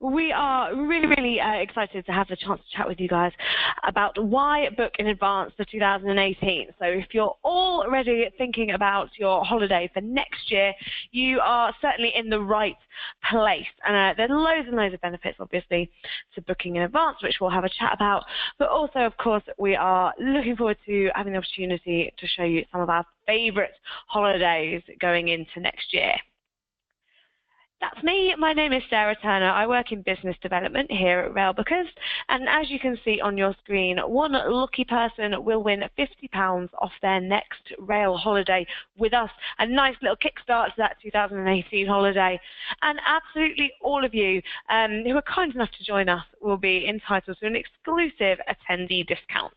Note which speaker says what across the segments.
Speaker 1: We are really excited to have the chance to chat with you guys about why book in advance for 2018. So if you're already thinking about your holiday for next year, you are certainly in the right place. And there are loads and loads of benefits, obviously, to booking in advance, which we'll have a chat about. But also, of course, we are looking forward to having the opportunity to show you some of our favorite holidays going into next year. That's me. My name is Sarah Turner. I work in business development here at Railbookers. And as you can see on your screen, one lucky person will win £50 off their next rail holiday with us. A nice little kickstart to that 2018 holiday. And absolutely all of you who are kind enough to join us will be entitled to an exclusive attendee discount.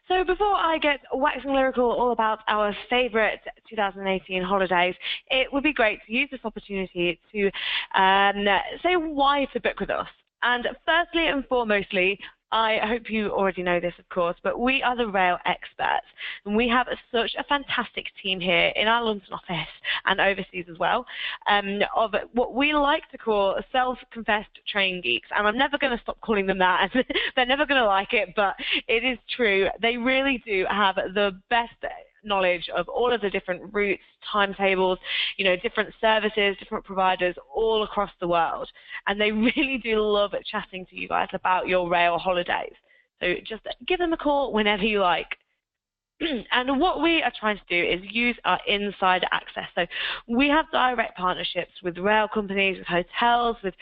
Speaker 1: So before I get waxing lyrical all about our favorite 2018 holidays, it would be great to use this opportunity to say why to book with us. And firstly and foremostly, I hope you already know this, of course, but we are the rail experts, and we have such a fantastic team here in our London office and overseas as well, of what we like to call self-confessed train geeks. And I'm never going to stop calling them that. They're never going to like it, but it is true. They really do have the best knowledge of all of the different routes, timetables, different services, different providers all across the world. And they really do love chatting to you guys about your rail holidays. So just give them a call whenever you like. And what we are trying to do is use our insider access. So we have direct partnerships with rail companies, with hotels, with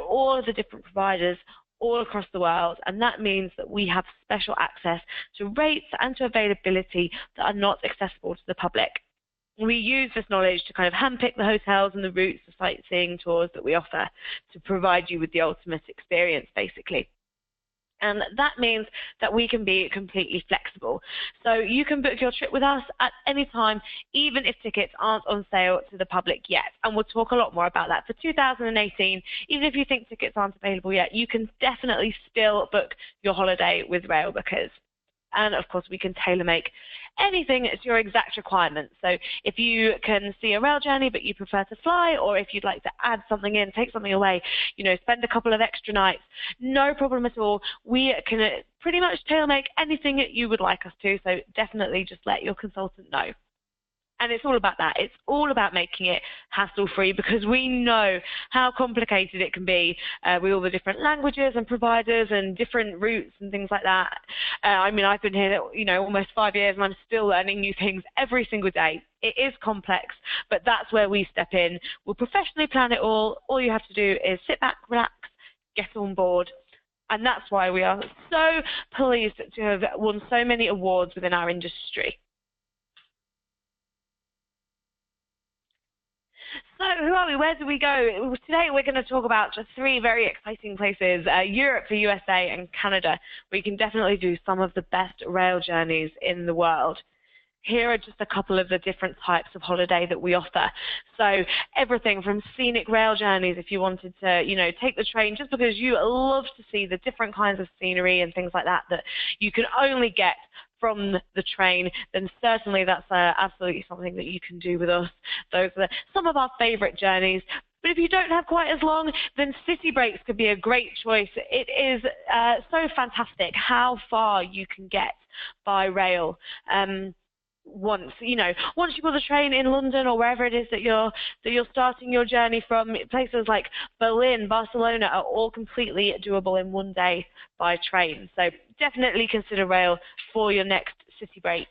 Speaker 1: all of the different providers all across the world, and that means that we have special access to rates and to availability that are not accessible to the public. We use this knowledge to kind of handpick the hotels and the routes, the sightseeing tours that we offer to provide you with the ultimate experience, basically. And that means that we can be completely flexible. So you can book your trip with us at any time, even if tickets aren't on sale to the public yet. And we'll talk a lot more about that. For 2018, even if you think tickets aren't available yet, you can definitely still book your holiday with Railbookers. And of course, we can tailor-make anything to your exact requirements. So if you can see a rail journey, but you prefer to fly, or if you'd like to add something in, take something away, spend a couple of extra nights, no problem at all. We can pretty much tailor-make anything that you would like us to. So definitely just let your consultant know. And it's all about that. It's all about making it hassle-free, because we know how complicated it can be with all the different languages and providers and different routes and things like that. I mean, I've been here, almost 5 years, and I'm still learning new things every single day. It is complex, but that's where we step in. We'll professionally plan it all. All you have to do is sit back, relax, get on board. And that's why we are so pleased to have won so many awards within our industry. So who are we? Where do we go? Today we're going to talk about just 3 very exciting places, Europe, the USA and Canada, where you can definitely do some of the best rail journeys in the world. Here are just a couple of the different types of holiday that we offer. So everything from scenic rail journeys, if you wanted to, take the train just because you love to see the different kinds of scenery and things like that that you can only get from the train, then certainly that's absolutely something that you can do with us. Those are some of our favorite journeys. But if you don't have quite as long, then city breaks could be a great choice. It is so fantastic how far you can get by rail. Once you pull the train in London or wherever it is that you're starting your journey from, places like Berlin, Barcelona are all completely doable in one day by train. So definitely consider rail for your next city break.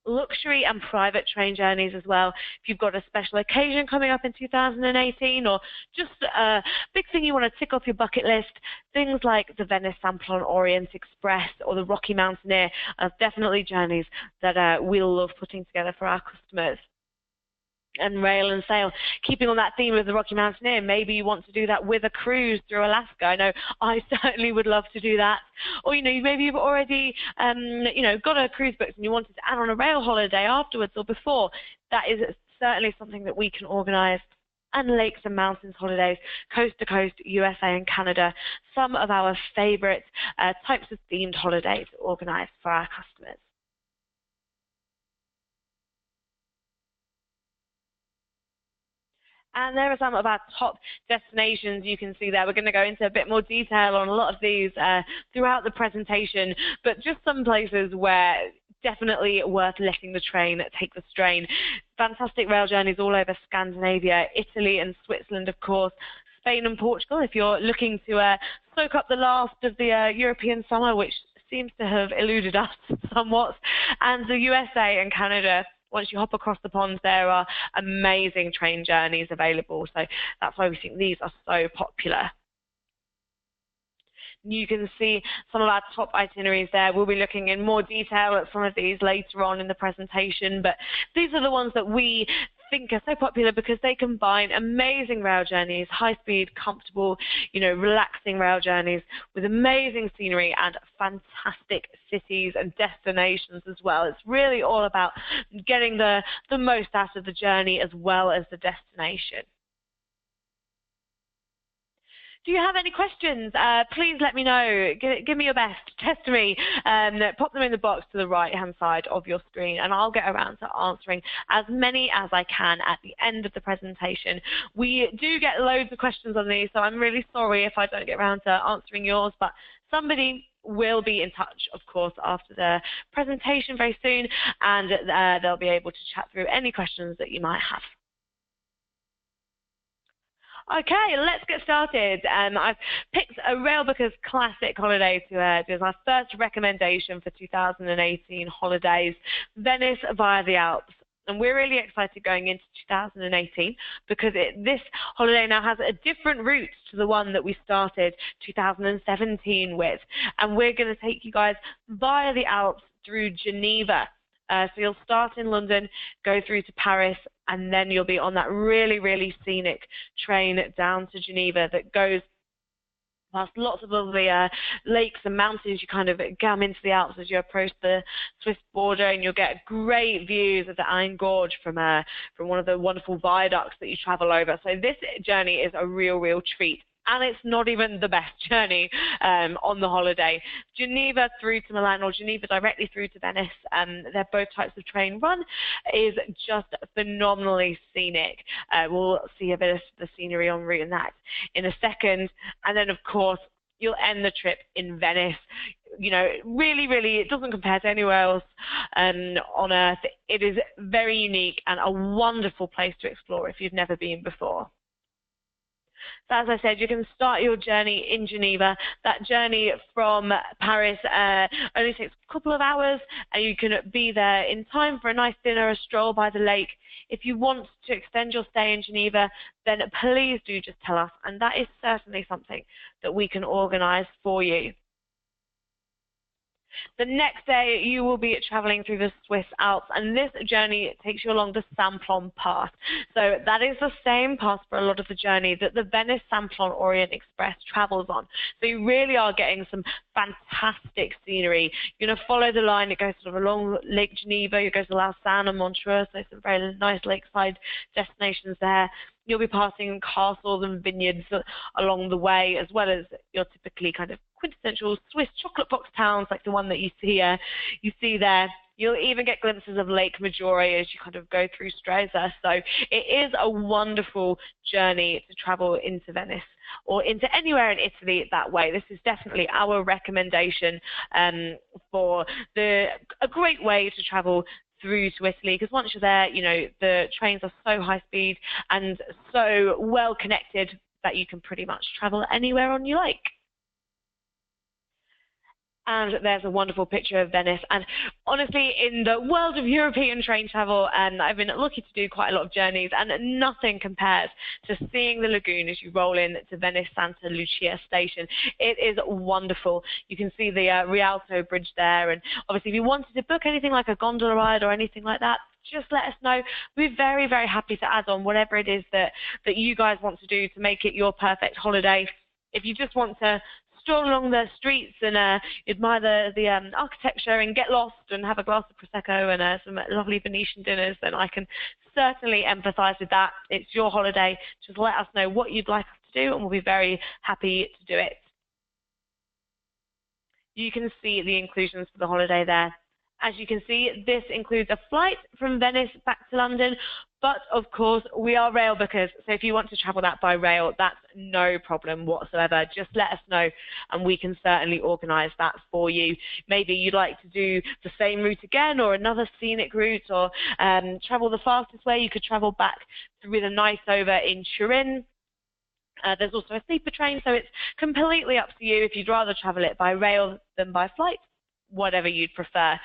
Speaker 1: Luxury and private train journeys as well. If you've got a special occasion coming up in 2018, or just a big thing you want to tick off your bucket list, things like the Venice Simplon-Orient Express or the Rocky Mountaineer are definitely journeys that we'll love putting together for our customers. And rail and sail, keeping on that theme of the Rocky Mountaineer, maybe you want to do that with a cruise through Alaska. I know I certainly would love to do that. Or, maybe you've already, got a cruise booked and you wanted to add on a rail holiday afterwards or before. That is certainly something that we can organize. And lakes and mountains holidays, coast to coast, USA and Canada, some of our favorite types of themed holidays organized for our customers. And there are some of our top destinations you can see there. We're going to go into a bit more detail on a lot of these throughout the presentation, but just some places where definitely worth letting the train take the strain. Fantastic rail journeys all over Scandinavia, Italy and Switzerland, of course, Spain and Portugal if you're looking to soak up the last of the European summer, which seems to have eluded us somewhat, and the USA and Canada. Once you hop across the pond, there are amazing train journeys available. So that's why we think these are so popular. You can see some of our top itineraries there. We'll be looking in more detail at some of these later on in the presentation, but these are the ones that we think are so popular because they combine amazing rail journeys, high-speed, comfortable, relaxing rail journeys with amazing scenery and fantastic cities and destinations as well. It's really all about getting the most out of the journey as well as the destination. Do you have any questions? Please let me know. Give me your best. Test me. Pop them in the box to the right-hand side of your screen, and I'll get around to answering as many as I can at the end of the presentation. We do get loads of questions on these, so I'm really sorry if I don't get around to answering yours, but somebody will be in touch, of course, after the presentation very soon, and they'll be able to chat through any questions that you might have. Okay, let's get started. I've picked a Railbookers classic holiday to do as my first recommendation for 2018 holidays, Venice via the Alps. And we're really excited going into 2018 because this holiday now has a different route to the one that we started 2017 with. And we're going to take you guys via the Alps through Geneva. So you'll start in London, go through to Paris, and then you'll be on that really, really scenic train down to Geneva that goes past lots of lovely lakes and mountains. You kind of come into the Alps as you approach the Swiss border, and you'll get great views of the Ain Gorge from one of the wonderful viaducts that you travel over. So this journey is a real, real treat. And it's not even the best journey on the holiday. Geneva through to Milan, or Geneva directly through to Venice, they're both types of train run, is just phenomenally scenic. We'll see a bit of the scenery en route in that in a second. And then, of course, you'll end the trip in Venice. Really, really, it doesn't compare to anywhere else on Earth. It is very unique and a wonderful place to explore if you've never been before. So as I said, you can start your journey in Geneva. That journey from Paris only takes a couple of hours, and you can be there in time for a nice dinner, a stroll by the lake. If you want to extend your stay in Geneva, then please do just tell us, and that is certainly something that we can organize for you. The next day, you will be traveling through the Swiss Alps, and this journey takes you along the Simplon path. So that is the same path for a lot of the journey that the Venice Simplon-Orient Express travels on. So you really are getting some fantastic scenery. You're going to follow the line. It goes sort of along Lake Geneva. It goes to Lausanne and Montreal, so some very nice lakeside destinations there. You'll be passing castles and vineyards along the way, as well as your typically kind of quintessential Swiss chocolate box towns like the one that you see there. You'll even get glimpses of Lake Maggiore as you kind of go through Stresa. So it is a wonderful journey to travel into Venice or into anywhere in Italy that way. This is definitely our recommendation for a great way to travel through to Italy, because once you're there, the trains are so high speed and so well connected that you can pretty much travel anywhere on you like. And there's a wonderful picture of Venice. And honestly, in the world of European train travel, I've been lucky to do quite a lot of journeys, and nothing compares to seeing the lagoon as you roll in to Venice Santa Lucia station. It is wonderful. You can see the Rialto Bridge there. And obviously, if you wanted to book anything like a gondola ride or anything like that, just let us know. We're very, very happy to add on whatever it is that you guys want to do to make it your perfect holiday. If you just want to stroll along the streets and admire the architecture and get lost and have a glass of Prosecco and some lovely Venetian dinners, then I can certainly empathise with that. It's your holiday. Just let us know what you'd like us to do, and we'll be very happy to do it. You can see the inclusions for the holiday there. As you can see, this includes a flight from Venice back to London, But of course, we are Railbookers, so if you want to travel that by rail, that's no problem whatsoever. Just let us know and we can certainly organise that for you. Maybe you'd like to do the same route again or another scenic route, or travel the fastest way. You could travel back with a nice over in Turin. There's also a sleeper train, so it's completely up to you if you'd rather travel it by rail than by flight, whatever you'd prefer.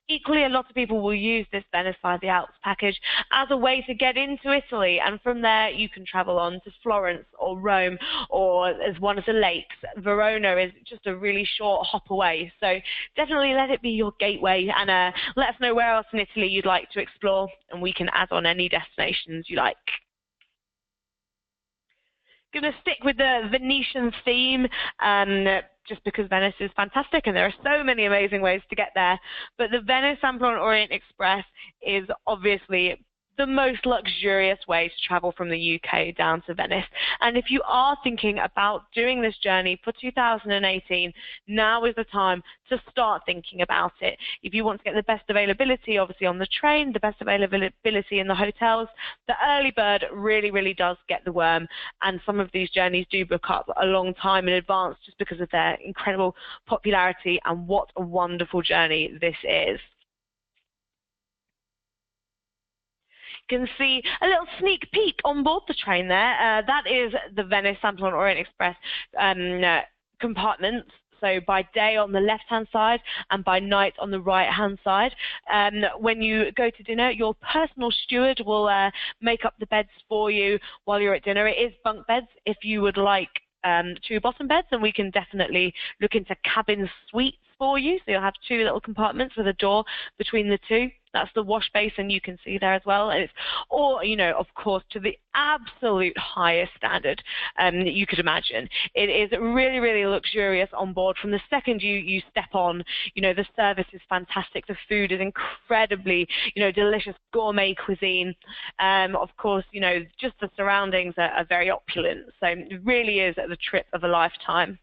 Speaker 1: Equally, a lot of people will use this Venice by the Alps package as a way to get into Italy, and from there you can travel on to Florence or Rome, or as one of the lakes. Verona is just a really short hop away, so definitely let it be your gateway, and let us know where else in Italy you'd like to explore, and we can add on any destinations you like. Going to stick with the Venetian theme, just because Venice is fantastic and there are so many amazing ways to get there. But the Venice Simplon-Orient Express is obviously the most luxurious way to travel from the UK down to Venice. And if you are thinking about doing this journey for 2018, now is the time to start thinking about it. If you want to get the best availability, obviously on the train, the best availability in the hotels, the early bird really, really does get the worm. And some of these journeys do book up a long time in advance just because of their incredible popularity, and what a wonderful journey this is. Can see a little sneak peek on board the train there. That is the Venice Simplon-Orient Express compartments. So by day on the left-hand side and by night on the right-hand side. When you go to dinner, your personal steward will make up the beds for you while you're at dinner. It is bunk beds. If you would like 2 bottom beds, then we can definitely look into cabin suites for you. So you'll have 2 little compartments with a door between the 2. That's the wash basin you can see there as well. And it's all, you know, of course, to the absolute highest standard that you could imagine. It is really, really luxurious on board. From the second you step on, you know, the service is fantastic. The food is incredibly, you know, delicious gourmet cuisine. Of course, you know, just the surroundings are very opulent. So it really is the trip of a lifetime.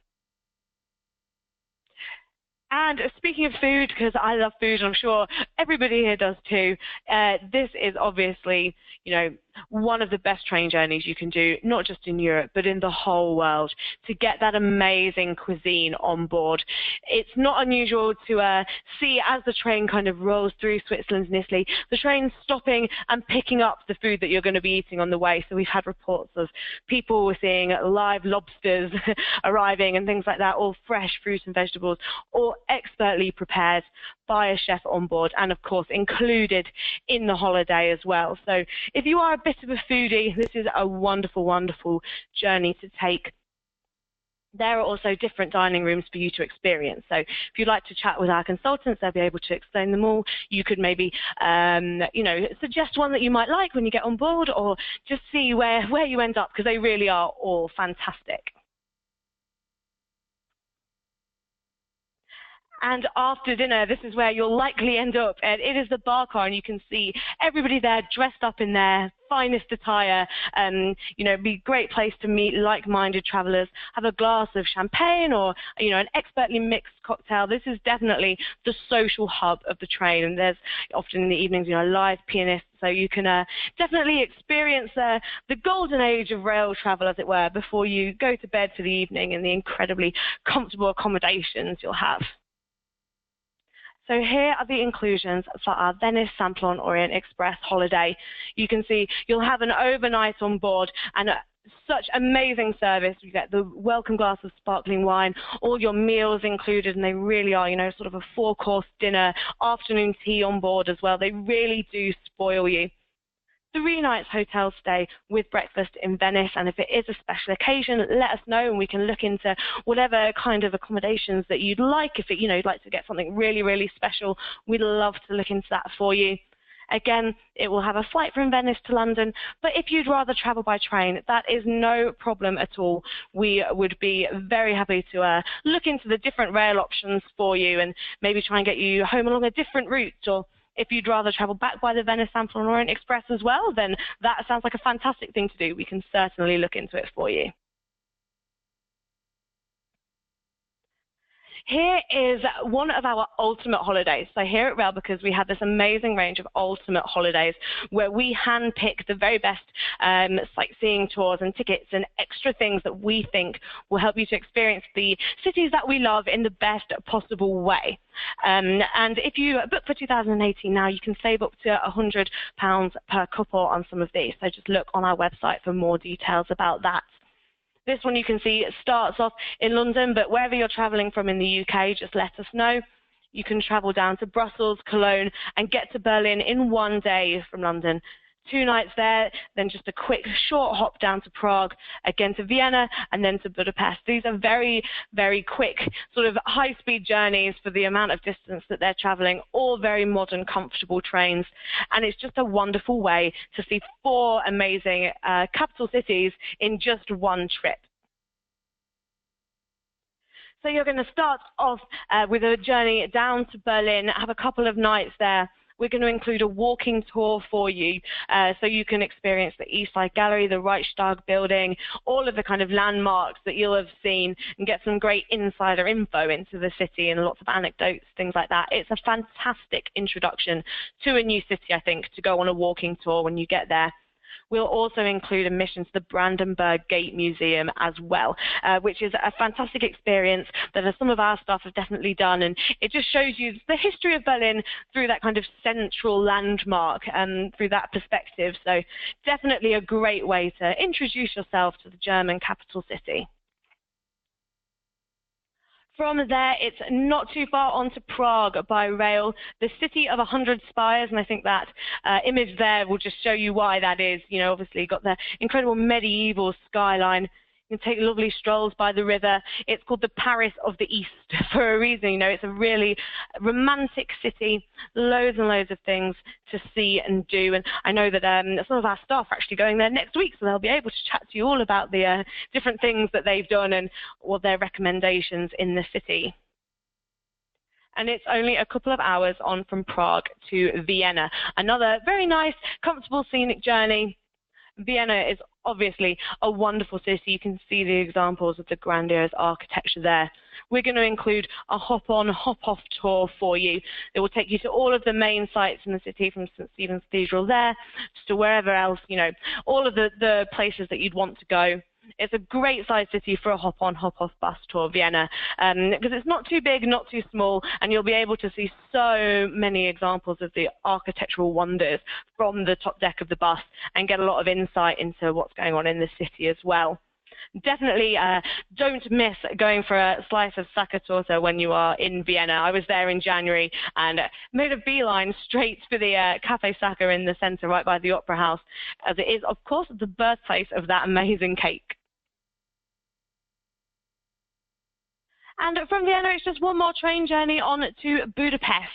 Speaker 1: And speaking of food, because I love food, and I'm sure everybody here does too, this is obviously, you know, one of the best train journeys you can do, not just in Europe, but in the whole world, to get that amazing cuisine on board. It's not unusual to see, as the train kind of rolls through Switzerland and Italy, the train stopping and picking up the food that you're going to be eating on the way. So we've had reports of people seeing live lobsters arriving and things like that, all fresh fruit and vegetables, all expertly prepared by a chef on board, and of course included in the holiday as well. So if you are a bit of a foodie, this is a wonderful, wonderful journey to take. There are also different dining rooms for you to experience. So if you'd like to chat with our consultants, they'll be able to explain them all. You could maybe, you know, suggest one that you might like when you get on board, or just see where you end up, because they really are all fantastic. And after dinner, this is where you'll likely end up. And it is the bar car, and you can see everybody there dressed up in their finest attire. You know, it'd be a great place to meet like-minded travelers, have a glass of champagne, or, you know, an expertly mixed cocktail. This is definitely the social hub of the train, and there's often in the evenings, you know, live pianists. So you can definitely experience the golden age of rail travel, as it were, before you go to bed for the evening in the incredibly comfortable accommodations you'll have. So here are the inclusions for our Venice Simplon-Orient Express holiday. You can see you'll have an overnight on board, and such amazing service. You get the welcome glass of sparkling wine, all your meals included, and they really are, you know, sort of a 4-course dinner, afternoon tea on board as well. They really do spoil you. 3 nights hotel stay with breakfast in Venice, and if it is a special occasion, let us know and we can look into whatever kind of accommodations that you'd like. If it, you know, you'd like to get something really, really special, we'd love to look into that for you. Again, it will have a flight from Venice to London, but if you'd rather travel by train, that is no problem at all. We would be very happy to look into the different rail options for you and maybe try and get you home along a different route. Or if you'd rather travel back by the Venice Simplon-Orient Express as well, then that sounds like a fantastic thing to do. We can certainly look into it for you. Here is one of our ultimate holidays. So here at Railbookers, we have this amazing range of ultimate holidays where we handpick the very best sightseeing tours and tickets and extra things that we think will help you to experience the cities that we love in the best possible way. And if you book for 2018 now, you can save up to £100 per couple on some of these. So just look on our website for more details about that. This one you can see starts off in London, but wherever you're traveling from in the UK, just let us know. You can travel down to Brussels, Cologne, and get to Berlin in one day from London. 2 nights there, then just a quick short hop down to Prague, again to Vienna, and then to Budapest. These are very, very quick, sort of high-speed journeys for the amount of distance that they're traveling, all very modern, comfortable trains. And it's just a wonderful way to see 4 amazing capital cities in just one trip. So you're going to start off with a journey down to Berlin, have a couple of nights there. We're going to include a walking tour for you so you can experience the East Side Gallery, the Reichstag building, all of the kind of landmarks that you'll have seen and get some great insider info into the city and lots of anecdotes, things like that. It's a fantastic introduction to a new city, I think, to go on a walking tour when you get there. We'll also include a mission to the Brandenburg Gate Museum as well, which is a fantastic experience that some of our staff have definitely done. And it just shows you the history of Berlin through that kind of central landmark and through that perspective. So definitely a great way to introduce yourself to the German capital city. From there, it's not too far on to Prague by rail, the city of 100 spires, and I think that image there will just show you why that is. You know, obviously you've got the incredible medieval skyline. You can take lovely strolls by the river. It's called the Paris of the East for a reason. You know, it's a really romantic city, loads and loads of things to see and do. And I know that some of our staff are actually going there next week, so they'll be able to chat to you all about the different things that they've done and all their recommendations in the city. And it's only a couple of hours on from Prague to Vienna. Another very nice, comfortable, scenic journey. Vienna is obviously a wonderful city. You can see the examples of the grandiose architecture there. We're going to include a hop-on, hop-off tour for you. It will take you to all of the main sites in the city, from St. Stephen's Cathedral there to wherever else, you know, all of the places that you'd want to go. It's a great sized city for a hop-on, hop-off bus tour, Vienna, because it's not too big, not too small, and you'll be able to see so many examples of the architectural wonders from the top deck of the bus and get a lot of insight into what's going on in the city as well. Definitely don't miss going for a slice of Sacca torta when you are in Vienna. I was there in January and made a beeline straight for the Cafe Sacca in the center right by the Opera House, as it is, of course, the birthplace of that amazing cake. And from Vienna, it's just one more train journey on to Budapest.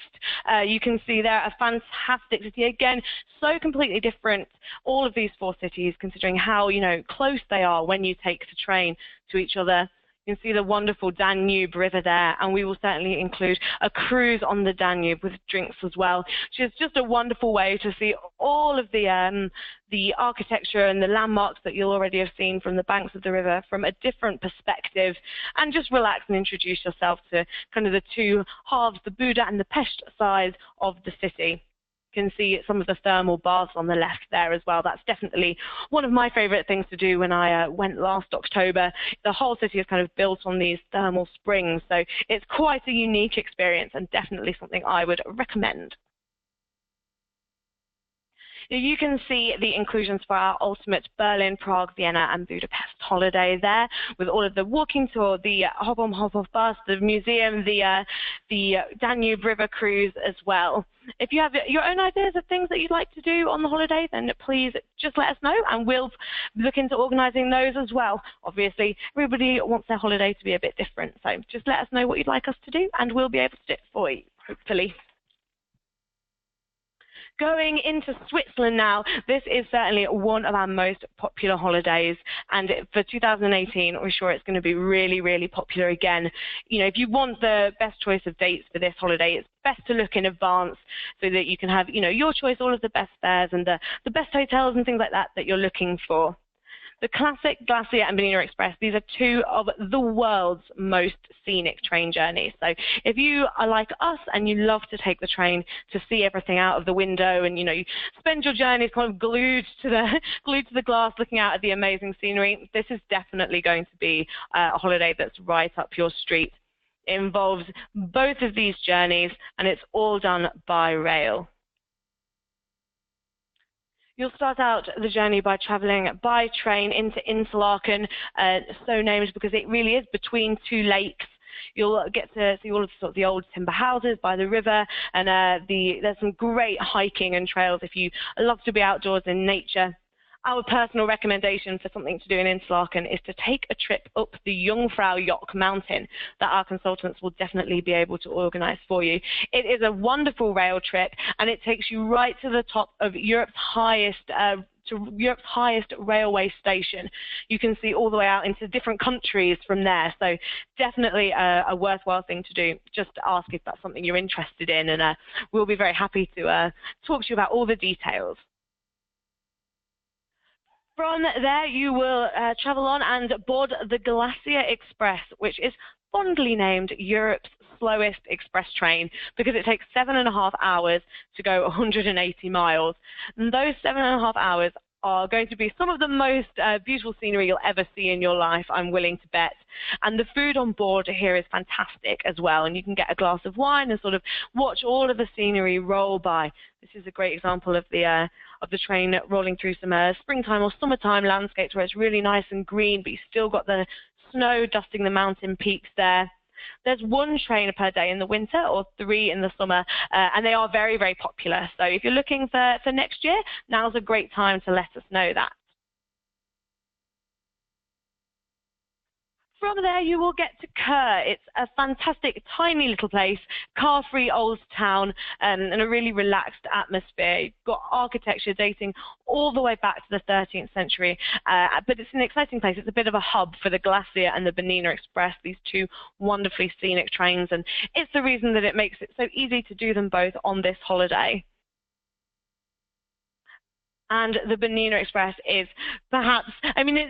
Speaker 1: You can see there a fantastic city. Again, so completely different, all of these 4 cities, considering how, you know, close they are when you take the train to each other. You can see the wonderful Danube River there, and we will certainly include a cruise on the Danube with drinks as well, which is just a wonderful way to see all of the architecture and the landmarks that you'll already have seen from the banks of the river from a different perspective, and just relax and introduce yourself to kind of the 2 halves, the Buda and the Pest side of the city. You can see some of the thermal baths on the left there as well. That's definitely one of my favorite things to do when I went last October. The whole city is kind of built on these thermal springs, so it's quite a unique experience and definitely something I would recommend. You can see the inclusions for our ultimate Berlin, Prague, Vienna and Budapest holiday there, with all of the walking tour, the hop-on, hop-off bus, the museum, the Danube River cruise as well. If you have your own ideas of things that you'd like to do on the holiday, then please just let us know and we'll look into organising those as well. Obviously, everybody wants their holiday to be a bit different, so just let us know what you'd like us to do and we'll be able to do it for you, hopefully. Going into Switzerland now, this is certainly one of our most popular holidays, and for 2018, we're sure it's going to be really, really popular again. You know, if you want the best choice of dates for this holiday, it's best to look in advance so that you can have, you know, your choice, all of the best fares and the best hotels and things like that that you're looking for. The classic, Glacier, and Bernina Express, these are two of the world's most scenic train journeys. So if you are like us and you love to take the train to see everything out of the window, and you spend your journeys kind of glued to the glass looking out at the amazing scenery, this is definitely going to be a holiday that's right up your street. It involves both of these journeys, and it's all done by rail. You'll start out the journey by traveling by train into Interlaken, so named because it really is between two lakes. You'll get to see all of the old timber houses by the river, and there's some great hiking and trails if you love to be outdoors in nature. Our personal recommendation for something to do in Interlaken is to take a trip up the Jungfraujoch mountain that our consultants will definitely be able to organize for you. It is a wonderful rail trip, and it takes you right to the top of Europe's highest railway station. You can see all the way out into different countries from there, so definitely a worthwhile thing to do. Just ask if that's something you're interested in, and we'll be very happy to talk to you about all the details. From there, you will travel on and board the Glacier Express, which is fondly named Europe's slowest express train because it takes 7.5 hours to go 180 miles. And those 7.5 hours are going to be some of the most beautiful scenery you'll ever see in your life, I'm willing to bet. And the food on board here is fantastic as well, and you can get a glass of wine and sort of watch all of the scenery roll by. This is a great example of the train rolling through some springtime or summertime landscapes where it's really nice and green, but you've still got the snow dusting the mountain peaks there. There's one train per day in the winter or 3 in the summer, and they are very, very popular. So if you're looking for next year, now's a great time to let us know that. From there, you will get to Kur. It's a fantastic, tiny little place, car-free old town, and a really relaxed atmosphere. You've got architecture dating all the way back to the 13th century, but it's an exciting place. It's a bit of a hub for the Glacier and the Bernina Express, these two wonderfully scenic trains, and it's the reason that it makes it so easy to do them both on this holiday. And the Bernina Express is perhaps,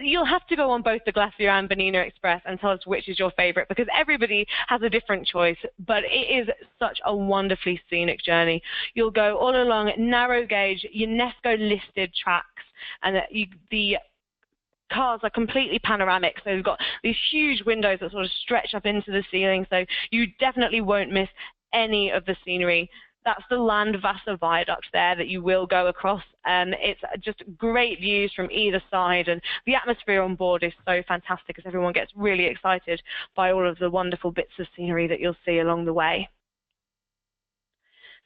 Speaker 1: you'll have to go on both the Glacier and Bernina Express and tell us which is your favorite, because everybody has a different choice, but it is such a wonderfully scenic journey. You'll go all along narrow gauge, UNESCO-listed tracks, and the cars are completely panoramic, so you've got these huge windows that sort of stretch up into the ceiling, so you definitely won't miss any of the scenery. That's the Landwasser Viaduct there that you will go across. It's just great views from either side, and the atmosphere on board is so fantastic as everyone gets really excited by all of the wonderful bits of scenery that you'll see along the way.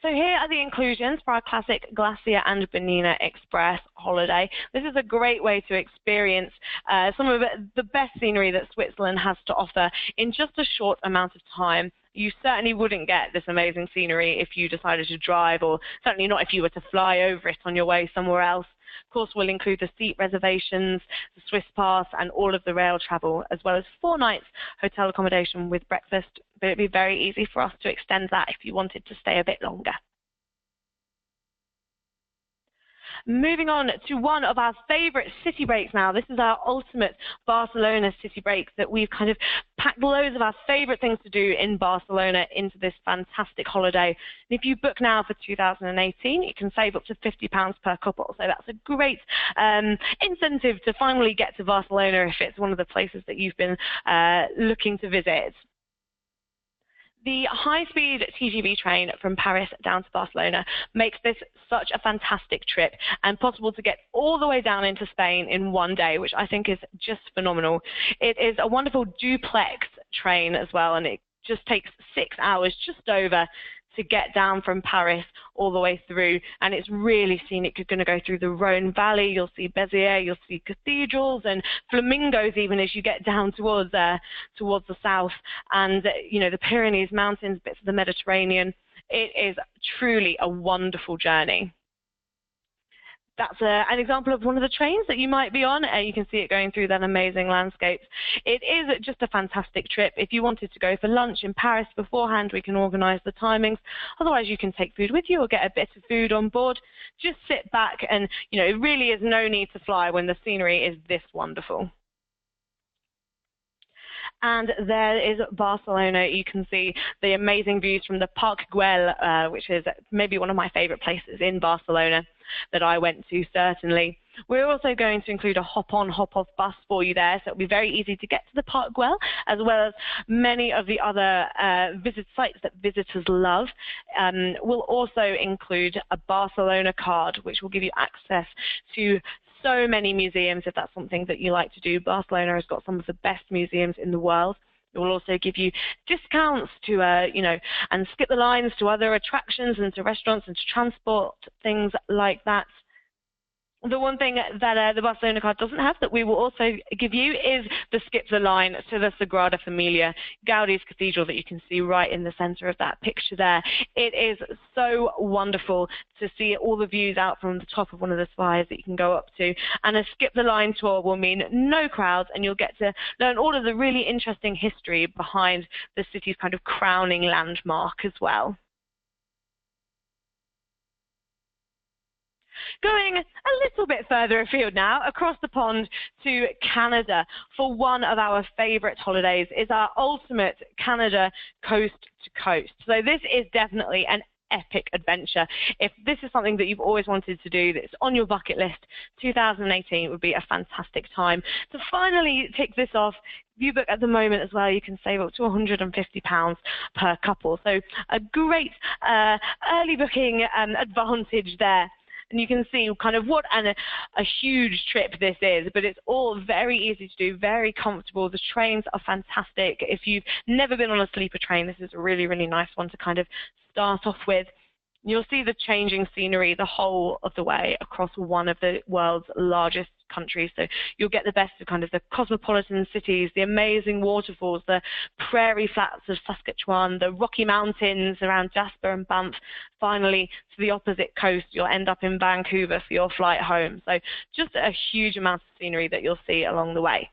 Speaker 1: So here are the inclusions for our classic Glacier and Bernina Express holiday. This is a great way to experience some of the best scenery that Switzerland has to offer in just a short amount of time. You certainly wouldn't get this amazing scenery if you decided to drive, or certainly not if you were to fly over it on your way somewhere else. Of course, we'll include the seat reservations, the Swiss pass, and all of the rail travel, as well as 4 nights hotel accommodation with breakfast. But it'd be very easy for us to extend that if you wanted to stay a bit longer. Moving on to one of our favorite city breaks now. This is our ultimate Barcelona city break that we've kind of packed loads of our favorite things to do in Barcelona into this fantastic holiday. And if you book now for 2018, you can save up to £50 per couple. So that's a great incentive to finally get to Barcelona if it's one of the places that you've been looking to visit. The high-speed TGV train from Paris down to Barcelona makes this such a fantastic trip and possible to get all the way down into Spain in one day, which I think is just phenomenal. It is a wonderful duplex train as well, and it just takes 6 hours just over to get down from Paris all the way through, and it's really scenic. You're going to go through the Rhone Valley, you'll see Béziers, you'll see cathedrals and flamingos even as you get down towards the south, and the Pyrenees Mountains, bits of the Mediterranean. It is truly a wonderful journey. That's an example of one of the trains that you might be on, and you can see it going through that amazing landscapes. It is just a fantastic trip. If you wanted to go for lunch in Paris beforehand, we can organise the timings. Otherwise, you can take food with you or get a bit of food on board. Just sit back and, you know, it really is no need to fly when the scenery is this wonderful. And there is Barcelona. You can see the amazing views from the Parc Güell, which is maybe one of my favorite places in Barcelona that I went to, certainly. We're also going to include a hop-on, hop-off bus for you there, so it'll be very easy to get to the Parc Güell, as well as many of the other visit sites that visitors love. We'll also include a Barcelona card, which will give you access to so many museums if that's something that you like to do. Barcelona has got some of the best museums in the world. It will also give you discounts to, you know, and skip the lines to other attractions and to restaurants and to transport, things like that. The one thing that the Barcelona card doesn't have that we will also give you is the skip the line to the Sagrada Familia, Gaudi's cathedral that you can see right in the center of that picture there. It is so wonderful to see all the views out from the top of one of the spires that you can go up to. And a skip the line tour will mean no crowds, and you'll get to learn all of the really interesting history behind the city's kind of crowning landmark as well. Going a little bit further afield now, across the pond to Canada, for one of our favorite holidays is our ultimate Canada coast to coast. So this is definitely an epic adventure. If this is something that you've always wanted to do, that's on your bucket list, 2018 would be a fantastic time to finally tick this off. If you book at the moment as well, you can save up to £150 per couple. So a great early booking advantage there. And you can see kind of what a huge trip this is, but it's all very easy to do, very comfortable. The trains are fantastic. If you've never been on a sleeper train, this is a really, really nice one to kind of start off with. You'll see the changing scenery the whole of the way across one of the world's largest countries. So you'll get the best of kind of the cosmopolitan cities, the amazing waterfalls, the prairie flats of Saskatchewan, the Rocky Mountains around Jasper and Banff. Finally, to the opposite coast, you'll end up in Vancouver for your flight home. So just a huge amount of scenery that you'll see along the way.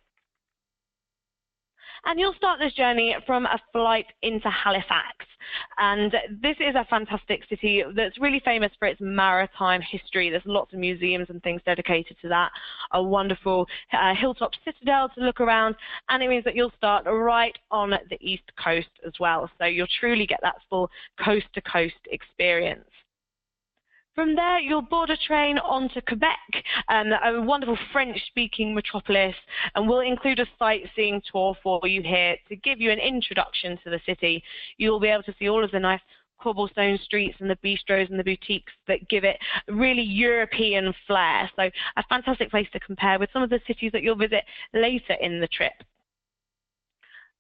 Speaker 1: And you'll start this journey from a flight into Halifax. And this is a fantastic city that's really famous for its maritime history. There's lots of museums and things dedicated to that. A wonderful hilltop citadel to look around. And it means that you'll start right on the east coast as well. So you'll truly get that full coast-to-coast experience. From there, you'll board a train onto Quebec, a wonderful French-speaking metropolis, and we'll include a sightseeing tour for you here to give you an introduction to the city. You'll be able to see all of the nice cobblestone streets and the bistros and the boutiques that give it really European flair. So a fantastic place to compare with some of the cities that you'll visit later in the trip.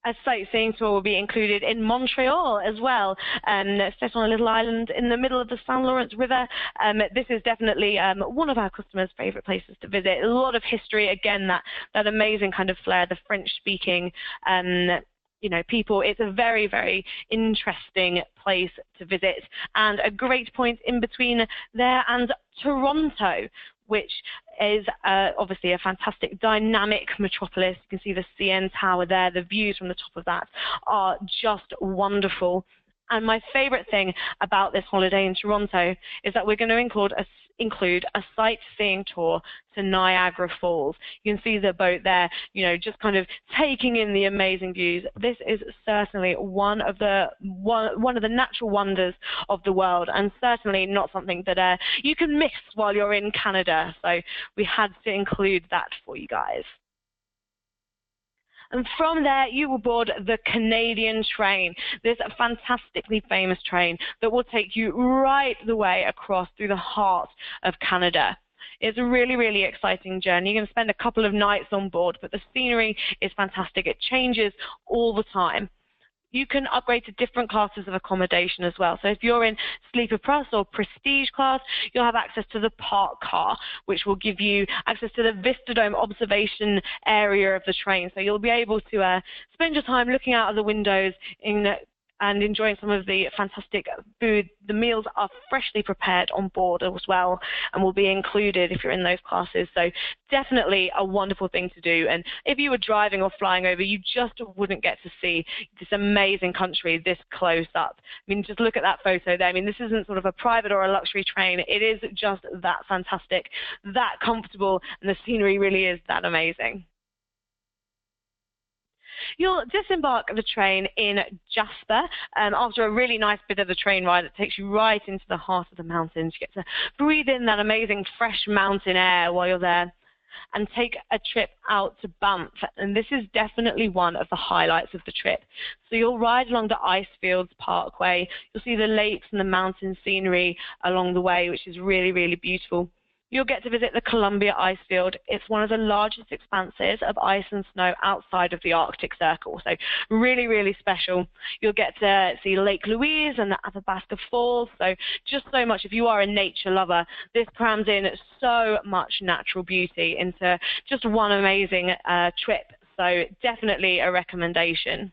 Speaker 1: A sightseeing tour will be included in Montreal as well, set on a little island in the middle of the St. Lawrence River. This is definitely one of our customers' favorite places to visit. A lot of history, again, that amazing kind of flair, the French-speaking you know, people. It's a very, very interesting place to visit, and a great point in between there and Toronto, which is obviously a fantastic dynamic metropolis. You can see the CN Tower there. The views from the top of that are just wonderful. And my favorite thing about this holiday in Toronto is that we're going to include a sightseeing tour to Niagara Falls. You can see the boat there, you know, just kind of taking in the amazing views. This is certainly one of the natural wonders of the world, and certainly not something that you can miss while you're in Canada. So we had to include that for you guys. And from there, you will board the Canadian train, this fantastically famous train that will take you right the way across through the heart of Canada. It's a really, really exciting journey. You're going to spend a couple of nights on board, but the scenery is fantastic. It changes all the time. You can upgrade to different classes of accommodation as well. So if you're in Sleeper Plus or Prestige class, you'll have access to the Park Car, which will give you access to the Vistadome observation area of the train. So you'll be able to spend your time looking out of the windows in and enjoying some of the fantastic food. The meals are freshly prepared on board as well and will be included if you're in those classes. So definitely a wonderful thing to do. And if you were driving or flying over, you just wouldn't get to see this amazing country this close up. I mean, just look at that photo there. I mean, this isn't sort of a private or a luxury train. It is just that fantastic, that comfortable, and the scenery really is that amazing. You'll disembark the train in Jasper after a really nice bit of the train ride that takes you right into the heart of the mountains. You get to breathe in that amazing fresh mountain air while you're there and take a trip out to Banff. And this is definitely one of the highlights of the trip. So you'll ride along the Icefields Parkway. You'll see the lakes and the mountain scenery along the way, which is really, really beautiful. You'll get to visit the Columbia Icefield. It's one of the largest expanses of ice and snow outside of the Arctic Circle, so really, really special. You'll get to see Lake Louise and the Athabasca Falls, so just so much. If you are a nature lover, this crams in so much natural beauty into just one amazing trip, so definitely a recommendation.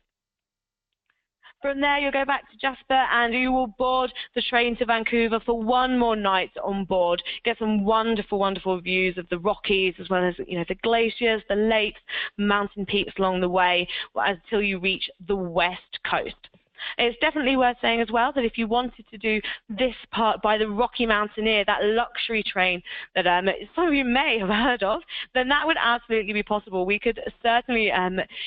Speaker 1: From there, you'll go back to Jasper and you will board the train to Vancouver for one more night on board. Get some wonderful, wonderful views of the Rockies, as well as, you know, the glaciers, the lakes, mountain peaks along the way, until you reach the west coast. It's definitely worth saying as well that if you wanted to do this part by the Rocky Mountaineer, that luxury train that some of you may have heard of, then that would absolutely be possible. We could certainly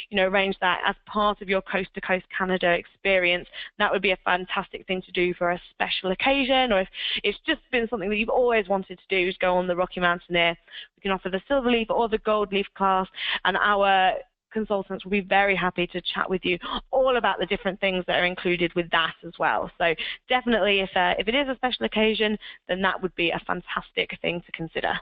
Speaker 1: you know, arrange that as part of your Coast to Coast Canada experience. That would be a fantastic thing to do for a special occasion, or if it's just been something that you've always wanted to do, is go on the Rocky Mountaineer. We can offer the Silver Leaf or the Gold Leaf class, and our consultants will be very happy to chat with you all about the different things that are included with that as well. So definitely, if it is a special occasion, then that would be a fantastic thing to consider.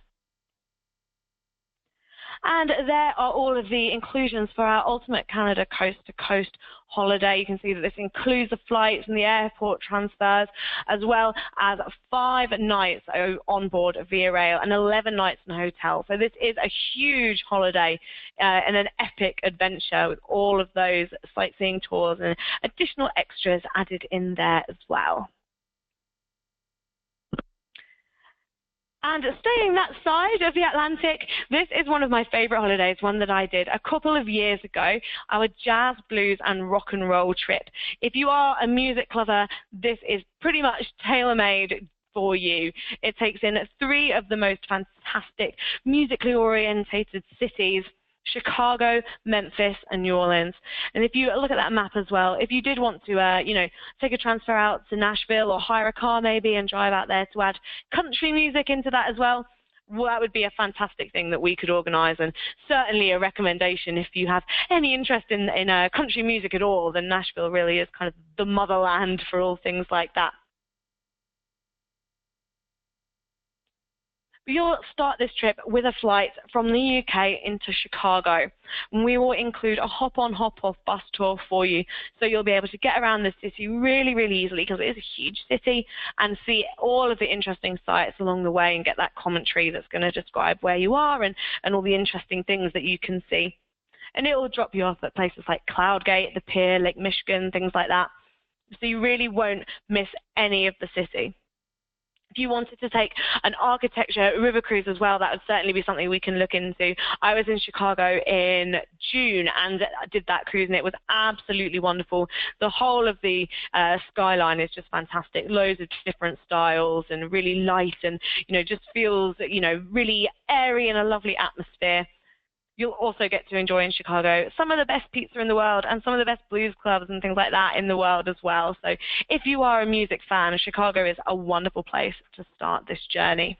Speaker 1: And there are all of the inclusions for our Ultimate Canada Coast to Coast holiday. You can see that this includes the flights and the airport transfers, as well as 5 nights on board via rail and 11 nights in a hotel. So this is a huge holiday and an epic adventure with all of those sightseeing tours and additional extras added in there as well. And staying that side of the Atlantic, this is one of my favorite holidays, one that I did a couple of years ago, our jazz, blues, and rock and roll trip. If you are a music lover, this is pretty much tailor-made for you. It takes in 3 of the most fantastic musically orientated cities: Chicago, Memphis, and New Orleans. And if you look at that map as well, if you did want to, you know, take a transfer out to Nashville or hire a car maybe and drive out there to add country music into that as well, that would be a fantastic thing that we could organise, and certainly a recommendation if you have any interest in country music at all. Then Nashville really is kind of the motherland for all things like that. You'll start this trip with a flight from the UK into Chicago. And we will include a hop-on, hop-off bus tour for you. So you'll be able to get around the city really, really easily, because it is a huge city, and see all of the interesting sites along the way and get that commentary that's going to describe where you are and all the interesting things that you can see. And it will drop you off at places like Cloudgate, the Pier, Lake Michigan, things like that. So you really won't miss any of the city. If you wanted to take an architecture river cruise as well, that would certainly be something we can look into. I was in Chicago in June and did that cruise, and it was absolutely wonderful. The whole of the skyline is just fantastic. Loads of different styles and really light, and, you know, just feels, you know, really airy and a lovely atmosphere. You'll also get to enjoy in Chicago some of the best pizza in the world and some of the best blues clubs and things like that in the world as well. So if you are a music fan, Chicago is a wonderful place to start this journey.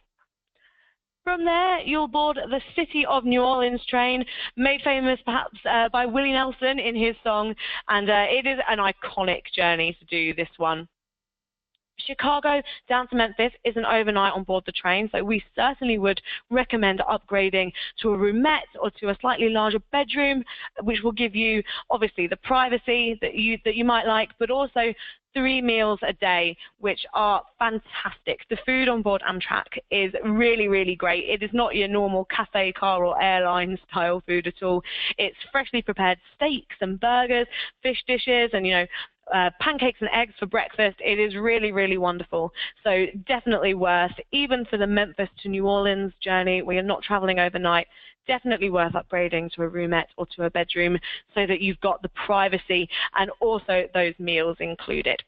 Speaker 1: From there, you'll board the City of New Orleans train, made famous perhaps by Willie Nelson in his song, and it is an iconic journey to do this one. Chicago down to Memphis is an overnight on board the train, so we certainly would recommend upgrading to a roomette or to a slightly larger bedroom, which will give you obviously the privacy that you might like, but also 3 meals a day, which are fantastic. The food on board Amtrak is really, really great. It is not your normal cafe, car, or airline style food at all. It's freshly prepared steaks and burgers, fish dishes, and, you know, pancakes and eggs for breakfast. It is really, really wonderful. So definitely worth, even for the Memphis to New Orleans journey where you're not traveling overnight, definitely worth upgrading to a roomette or to a bedroom so that you've got the privacy and also those meals included.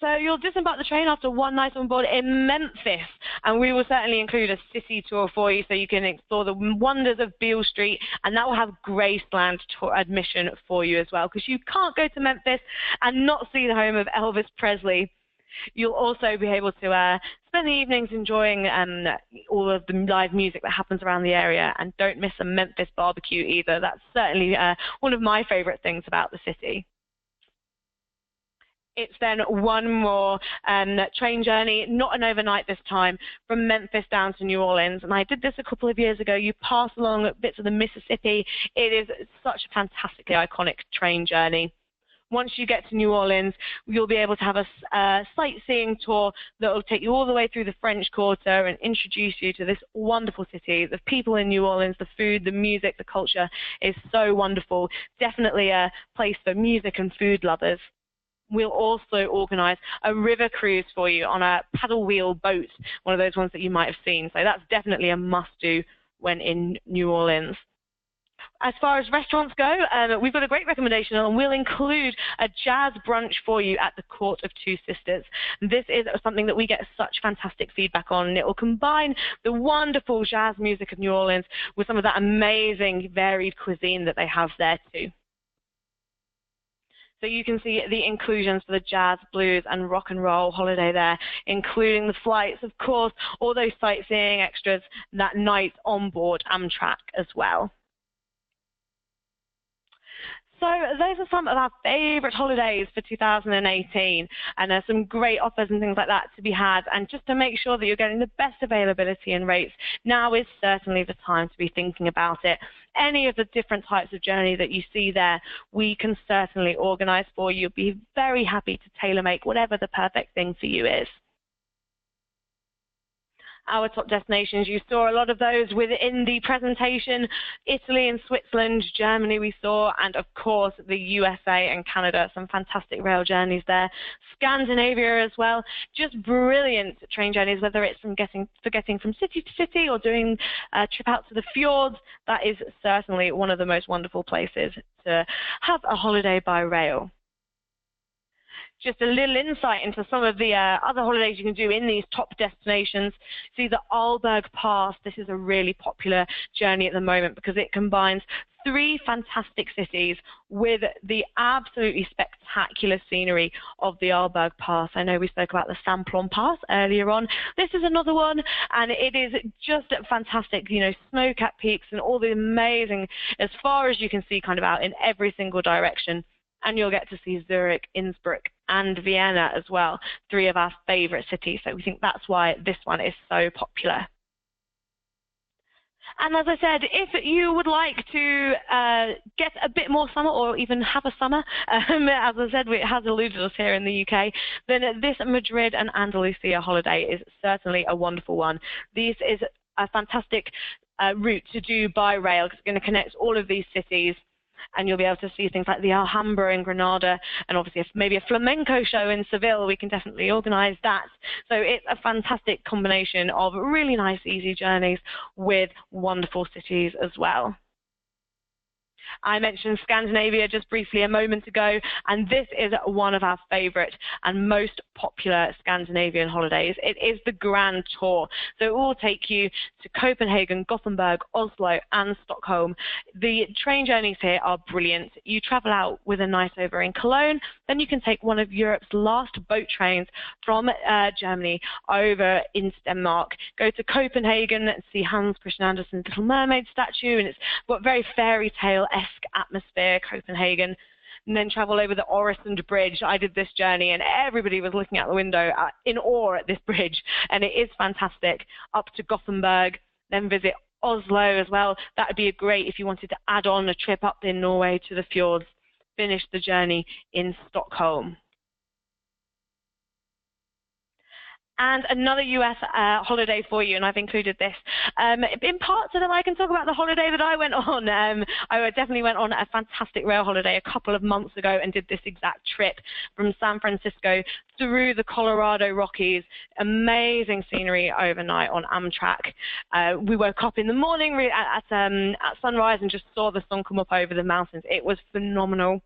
Speaker 1: So you'll disembark the train after one night on board in Memphis, and we will certainly include a city tour for you so you can explore the wonders of Beale Street, and that will have Graceland tour admission for you as well, because you can't go to Memphis and not see the home of Elvis Presley. You'll also be able to spend the evenings enjoying all of the live music that happens around the area, and don't miss a Memphis barbecue either. That's certainly one of my favorite things about the city. It's then one more train journey, not an overnight this time, from Memphis down to New Orleans. And I did this a couple of years ago. You pass along bits of the Mississippi. It is such a fantastically iconic train journey. Once you get to New Orleans, you'll be able to have a sightseeing tour that will take you all the way through the French Quarter and introduce you to this wonderful city. The people in New Orleans, the food, the music, the culture is so wonderful. Definitely a place for music and food lovers. We'll also organize a river cruise for you on a paddle wheel boat, one of those ones that you might have seen. So that's definitely a must-do when in New Orleans. As far as restaurants go, we've got a great recommendation, and we'll include a jazz brunch for you at the Court of Two Sisters. This is something that we get such fantastic feedback on, and it will combine the wonderful jazz music of New Orleans with some of that amazing varied cuisine that they have there too. So you can see the inclusions for the jazz, blues, and rock and roll holiday there, including the flights, of course, all those sightseeing extras that night on board Amtrak as well. So those are some of our favorite holidays for 2018, and there's some great offers and things like that to be had. And just to make sure that you're getting the best availability and rates, now is certainly the time to be thinking about it. Any of the different types of journey that you see there, we can certainly organize for you. Be very happy to tailor make whatever the perfect thing for you is. Our top destinations, you saw a lot of those within the presentation. Italy and Switzerland, Germany we saw, and of course the USA and Canada, some fantastic rail journeys there. Scandinavia as well, just brilliant train journeys, whether it's from getting from city to city or doing a trip out to the fjords. That is certainly one of the most wonderful places to have a holiday by rail. Just a little insight into some of the other holidays you can do in these top destinations. See the Arlberg Pass. This is a really popular journey at the moment because it combines 3 fantastic cities with the absolutely spectacular scenery of the Arlberg Pass. I know we spoke about the Simplon Pass earlier on. This is another one, and it is just fantastic, you know, snow-capped peaks and all the amazing, as far as you can see, kind of out in every single direction. And you'll get to see Zurich, Innsbruck, and Vienna as well, 3 of our favorite cities. So we think that's why this one is so popular. And as I said, if you would like to get a bit more summer or even have a summer, as I said, it has eluded us here in the UK, then this Madrid and Andalusia holiday is certainly a wonderful one. This is a fantastic route to do by rail because it's going to connect all of these cities. And you'll be able to see things like the Alhambra in Granada, and obviously maybe a flamenco show in Seville. We can definitely organize that. So it's a fantastic combination of really nice, easy journeys with wonderful cities as well. I mentioned Scandinavia just briefly a moment ago, and this is one of our favorite and most popular Scandinavian holidays. It is the Grand Tour. So it will take you to Copenhagen, Gothenburg, Oslo, and Stockholm. The train journeys here are brilliant. You travel out with a night over in Cologne, then you can take one of Europe's last boat trains from Germany over into Denmark, go to Copenhagen and see Hans Christian Andersen's Little Mermaid statue, and it's got very fairy tale-esque atmosphere, Copenhagen, and then travel over the Øresund Bridge. I did this journey and everybody was looking out the window in awe at this bridge, and it is fantastic. Up to Gothenburg, then visit Oslo as well. That would be great if you wanted to add on a trip up in Norway to the fjords. Finish the journey in Stockholm. And another US holiday for you, and I've included this in part so that I can talk about the holiday that I went on. I definitely went on a fantastic rail holiday a couple of months ago and did this exact trip from San Francisco through the Colorado Rockies. Amazing scenery overnight on Amtrak. We woke up in the morning at sunrise and just saw the sun come up over the mountains. It was phenomenal.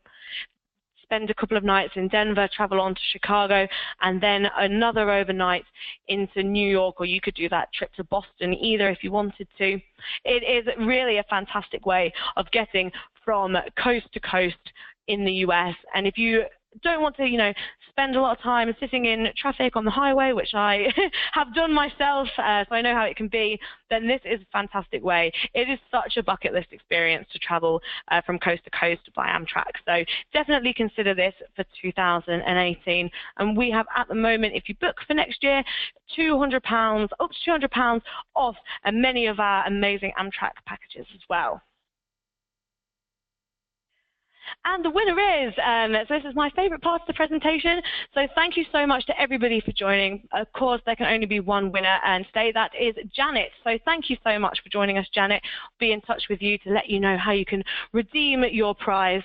Speaker 1: Spend a couple of nights in Denver, travel on to Chicago, and then another overnight into New York, or you could do that trip to Boston either if you wanted to. It is really a fantastic way of getting from coast to coast in the US. And if you don't want to, spend a lot of time sitting in traffic on the highway, which I have done myself, so I know how it can be, then this is a fantastic way. It is such a bucket list experience to travel from coast to coast by Amtrak. So definitely consider this for 2018. And we have at the moment, if you book for next year, £200, up to £200 off many of our amazing Amtrak packages as well. And the winner is, so this is my favorite part of the presentation, so thank you so much to everybody for joining. Of course, there can only be one winner, and today that is Janet. So thank you so much for joining us, Janet. I'll be in touch with you to let you know how you can redeem your prize.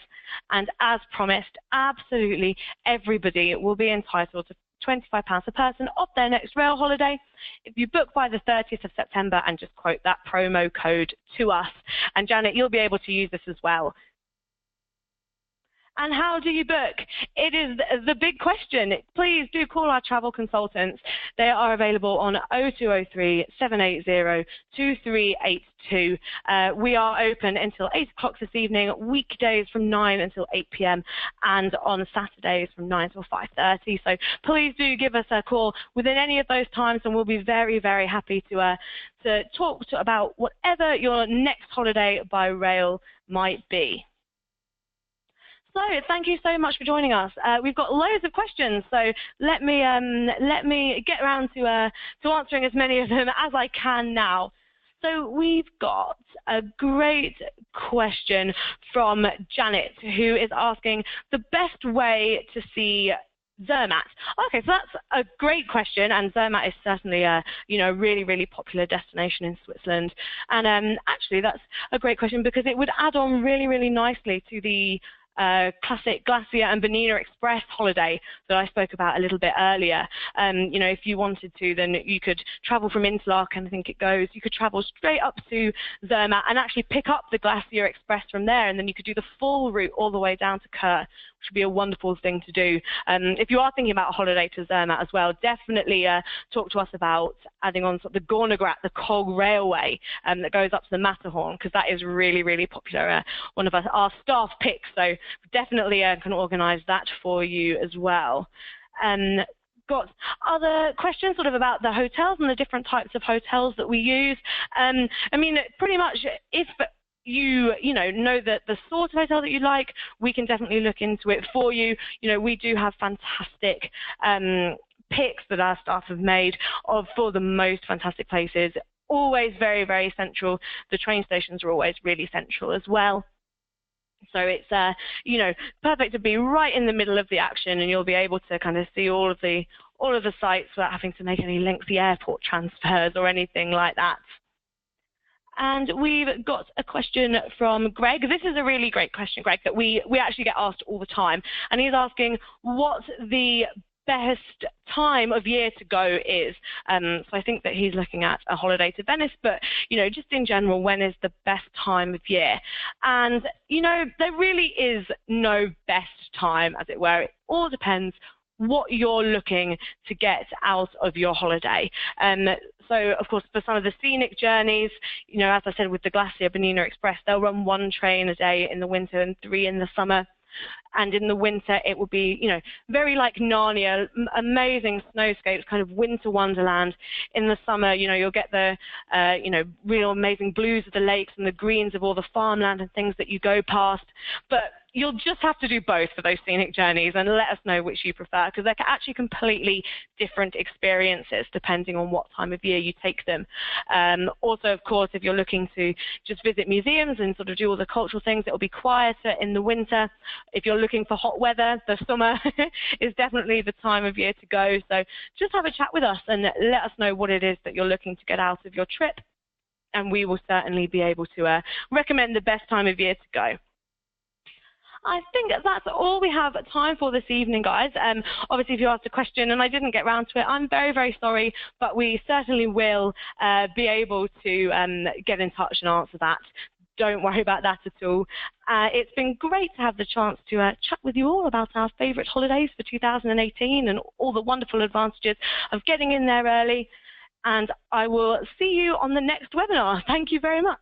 Speaker 1: And as promised, absolutely everybody will be entitled to £25 per person off their next rail holiday if you book by the 30th of September and just quote that promo code to us. And Janet, you'll be able to use this as well. And how do you book? It is the big question. Please do call our travel consultants. They are available on 0203 780 2382. We are open until 8 o'clock this evening, weekdays from 9 until 8 p.m. and on Saturdays from 9 till 5:30. So please do give us a call within any of those times, and we'll be very, very happy to talk about whatever your next holiday by rail might be. So thank you so much for joining us. We've got loads of questions, so let me get around to answering as many of them as I can now. So we've got a great question from Janet, who is asking the best way to see Zermatt. Okay, so that's a great question, and Zermatt is certainly a really, really popular destination in Switzerland. And actually, that's a great question because it would add on really, really nicely to the classic Glacier and Bernina Express holiday that I spoke about a little bit earlier. If you wanted to, then you could travel from Interlaken, I think it goes, you could travel straight up to Zermatt and actually pick up the Glacier Express from there, and then you could do the full route all the way down to Kur, which would be a wonderful thing to do. If you are thinking about a holiday to Zermatt as well, definitely talk to us about adding on sort of the Gornergrat, the Cog Railway that goes up to the Matterhorn, because that is really, really popular. One of our staff picks, so definitely can organise that for you as well. Got other questions sort of about the hotels and the different types of hotels that we use. I mean, pretty much if you know that the sort of hotel that you like, we can definitely look into it for you. We do have fantastic picks that our staff have made for the most fantastic places. Always very, very central. The train stations are always really central as well. So it's perfect to be right in the middle of the action, and you'll be able to kind of see all of the sites without having to make any lengthy airport transfers or anything like that. And we've got a question from Greg. This is a really great question, Greg, that we actually get asked all the time. And he's asking what the best time of year to go is. So I think that he's looking at a holiday to Venice, but just in general, when is the best time of year? And there really is no best time, as it were. It all depends what you're looking to get out of your holiday. So, of course, for some of the scenic journeys, as I said, with the Glacier Bernina Express, they'll run 1 train a day in the winter and 3 in the summer. And in the winter, it will be, very like Narnia, amazing snowscapes, kind of winter wonderland. In the summer, you'll get the, real amazing blues of the lakes and the greens of all the farmland and things that you go past. But you'll just have to do both for those scenic journeys, and let us know which you prefer, because they're actually completely different experiences depending on what time of year you take them. Also, of course, if you're looking to just visit museums and sort of do all the cultural things, it will be quieter in the winter. If you're looking for hot weather, the summer is definitely the time of year to go. So just have a chat with us and let us know what it is that you're looking to get out of your trip, and we will certainly be able to recommend the best time of year to go. I think that's all we have time for this evening, guys. Obviously, if you asked a question and I didn't get round to it, I'm very, very sorry, but we certainly will be able to get in touch and answer that. Don't worry about that at all. It's been great to have the chance to chat with you all about our favourite holidays for 2018 and all the wonderful advantages of getting in there early. And I will see you on the next webinar. Thank you very much.